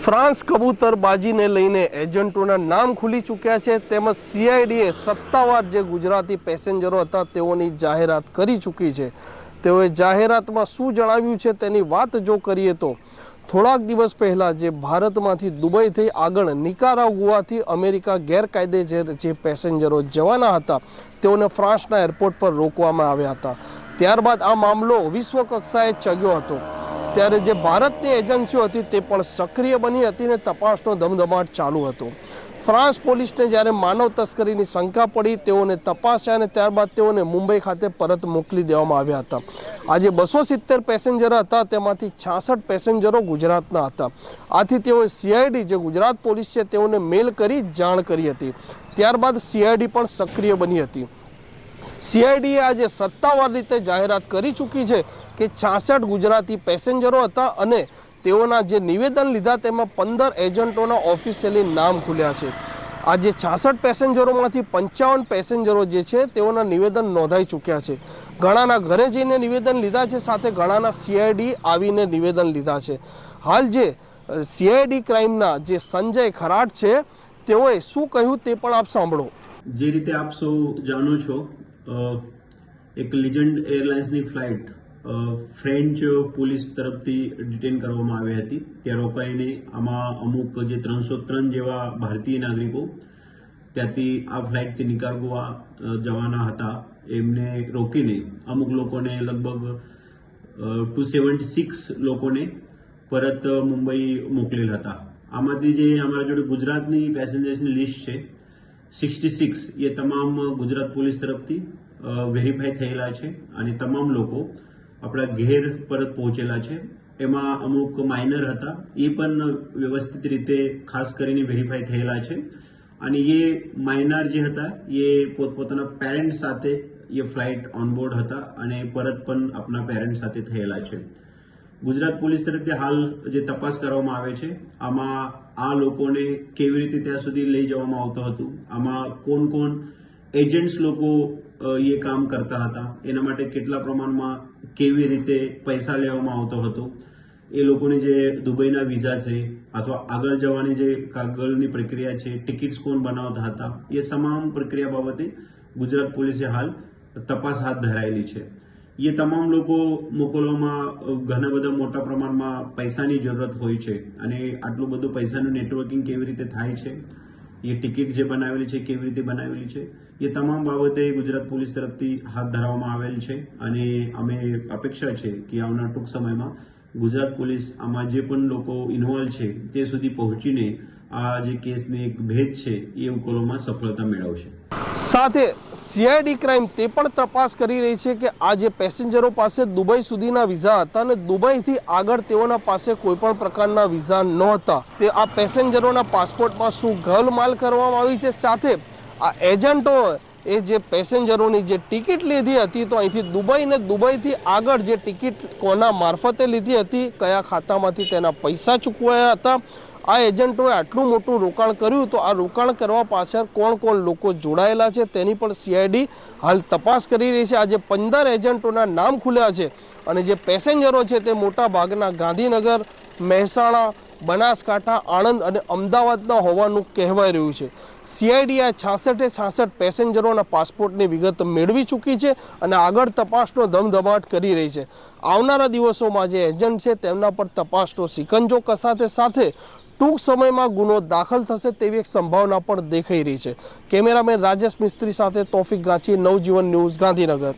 France કબૂતરબાજીને લઈને એજન્ટોના નામ ખુલી ચૂક્યા છે તેમજ સીઆઈડીએ સત્તાવાર જે ગુજરાતી પેસેન્જરો હતા તેઓની જાહેરાત કરી ચૂકી છે। તેઓએ જાહેરાતમાં શું જણાવ્યું છે તેની વાત જો કરીએ તો થોડાક દિવસ પહેલાં જે ભારતમાંથી દુબઈ થઈ આગળ નિકારાગુઆથી અમેરિકા ગેરકાયદે જે પેસેન્જરો જવાના હતા તેઓને ફ્રાન્સના એરપોર્ટ પર રોકવામાં આવ્યા હતા। ત્યારબાદ આ મામલો વિશ્વ કક્ષાએ ચગ્યો હતો। ત્યારે જે ભારતની એજન્સીઓ હતી તે પણ સક્રિય બની હતી અને તપાસનો ધમધમાટ ચાલુ હતો। ફ્રાન્સ પોલીસને જ્યારે માનવ તસ્કરીની શંકા પડી તેઓને તપાસ્યા અને ત્યારબાદ તેઓને મુંબઈ ખાતે પરત મોકલી દેવામાં આવ્યા હતા। આજે 270 પેસેન્જર હતા તેમાંથી 66 પેસેન્જરો ગુજરાતના હતા। આથી તેઓએ સીઆઈડી જે ગુજરાત પોલીસ છે તેઓને મેલ કરી જાણ કરી હતી। ત્યારબાદ સીઆઈડી પણ સક્રિય બની હતી। સીઆઈડીએ આજે સત્તાવાર રીતે જાહેરાત કરી ચૂકી છે કે 66 ગુજરાતી પેસેન્જરો હતા અને તેઓના જે નિવેદન લીધા તેમાં 15 એજન્ટોના ઓફિશિયલી નામ ખુલ્યા છે। આજે 66 પેસેન્જરોમાંથી 55 પેસેન્જરો જે છે તેઓના નિવેદન નોંધાઈ ચૂક્યા છે। ઘણાના ઘરે જઈને નિવેદન લીધા છે, સાથે ઘણાના સીઆઈડી આવીને નિવેદન લીધા છે। હાલ જે સીઆઈડી ક્રાઇમના જે સંજય ખરાટ છે તેઓએ શું કહ્યું તે પણ આપ સાંભળો। જે રીતે આપ સૌ જાણો છો, એક લીજેન્ડ એરલાઇન્સની ફ્લાઇટ ફ્રેન્ચ પોલીસ તરફથી ડિટેન કરવામાં આવી હતી। ત્યાં રોકાઈને આમાં અમુક જે 303 જેવા ભારતીય નાગરિકો ત્યાંથી આ ફ્લાઇટથી નિકારાગુઆ જવાના હતા એમને રોકીને અમુક લોકોને લગભગ 276 લોકોને પરત મુંબઈ મોકલેલ હતા। આમાંથી જે અમારા જોડે ગુજરાતની પેસેન્જર્સની લિસ્ટ છે 66 એ તમામ ગુજરાત પોલીસ તરફથી વેરીફાઈ થયેલા છે અને તમામ લોકો આપણા ઘેર પરત પહોંચેલા છે। એમાં અમુક માઇનર હતા એ પણ વ્યવસ્થિત રીતે ખાસ કરીને વેરીફાઈ થયેલા છે અને એ માઇનર જે હતા એ પોતપોતાના પેરેન્ટ સાથે એ ફ્લાઇટ ઓનબોર્ડ હતા અને પરત પણ આપણા પેરેન્ટ સાથે થયેલા છે। ગુજરાત પોલીસ તરફથી હાલ જે તપાસ કરવામાં આવે છે આમાં આ લોકોને કેવી રીતે ત્યાં સુધી લઈ જવામાં આવતું હતું, આમાં કોણ કોણ એજન્ટ્સ લોકો એ કામ કરતા હતા, એના માટે કેટલા પ્રમાણમાં કેવી રીતે પૈસા લેવામાં આવતો હતો, એ લોકોની જે દુબઈના વિઝા છે અથવા આગળ જવાની જે કાગળની પ્રક્રિયા છે, ટિકિટ્સ કોણ બનાવતા હતા, એ તમામ પ્રક્રિયા બાબતે ગુજરાત પોલીસે હાલ તપાસ હાથ ધરાયેલી છે। એ તમામ લોકો મોકલવામાં ઘણા બધા મોટા પ્રમાણમાં પૈસાની જરૂરત હોય છે અને આટલું બધું પૈસાનું નેટવર્કિંગ કેવી રીતે થાય છે, એ ટિકિટ જે બનાવેલી છે કેવી રીતે બનાવેલી છે, એ તમામ બાબતે ગુજરાત પોલીસ તરફથી હાથ ધરવામાં આવેલ છે અને અમે અપેક્ષા છે કે આવનાર ટૂંક સમયમાં ગુજરાત પોલીસ આમાં જે પણ લોકો ઇન્વોલ્વ છે તે સુધી પહોંચીને આ જે કેસની એક ભેદ છે એ ઉકેલવામાં સફળતા મેળવશે। સાથે સીઆઈડી ક્રાઇમ તે પણ તપાસ કરી રહી છે કે આ જે પેસેન્જરો પાસે દુબઈ સુધીના વિઝા હતા અને દુબઈથી આગળ તેઓના પાસે કોઈ પણ પ્રકારના વિઝા નહોતા, તે આ પેસેન્જરોના પાસપોર્ટમાં શું ગોલમાલ કરવામાં આવી છે, સાથે આ એજન્ટો એ જે પેસેન્જરોની જે ટિકિટ લીધી હતી તો અહીંથી દુબઈ ને દુબઈથી આગળ જે ટિકિટ કોના મારફતે લીધી હતી, કયા ખાતામાંથી તેના પૈસા ચૂકવાયા હતા, આ એજન્ટોએ આટલું મોટું રોકાણ કર્યું તો આ રોકાણ કરવા પાછળ કોણ કોણ લોકો જોડાયેલા છે તેની પણ સીઆઈડી હાલ તપાસ કરી રહી છે। આજે 15 એજન્ટોના નામ ખુલ્યા છે અને જે પેસેન્જરો છે તે મોટા ભાગના ગાંધીનગર, મહેસાણા, બનાસકાંઠા, આણંદ અને અમદાવાદના હોવાનું કહેવાય રહ્યું છે। સીઆઈડી આ 66 પેસેન્જરોના પાસપોર્ટની વિગત મેળવી ચૂકી છે અને આગળ તપાસનો ધમધમાટ કરી રહી છે। આવનારા દિવસોમાં જે એજન્ટ છે તેમના પર તપાસનો સિકંજો કસાશે, સાથે ટૂંક સમયમાં ગુનો દાખલ થશે તેવી એક સંભાવના પણ દેખાઈ રહી છે। કેમેરામેન રાજેશ મિસ્ત્રી સાથે તોફિક ગાંચી, નવજીવન ન્યૂઝ, ગાંધીનગર।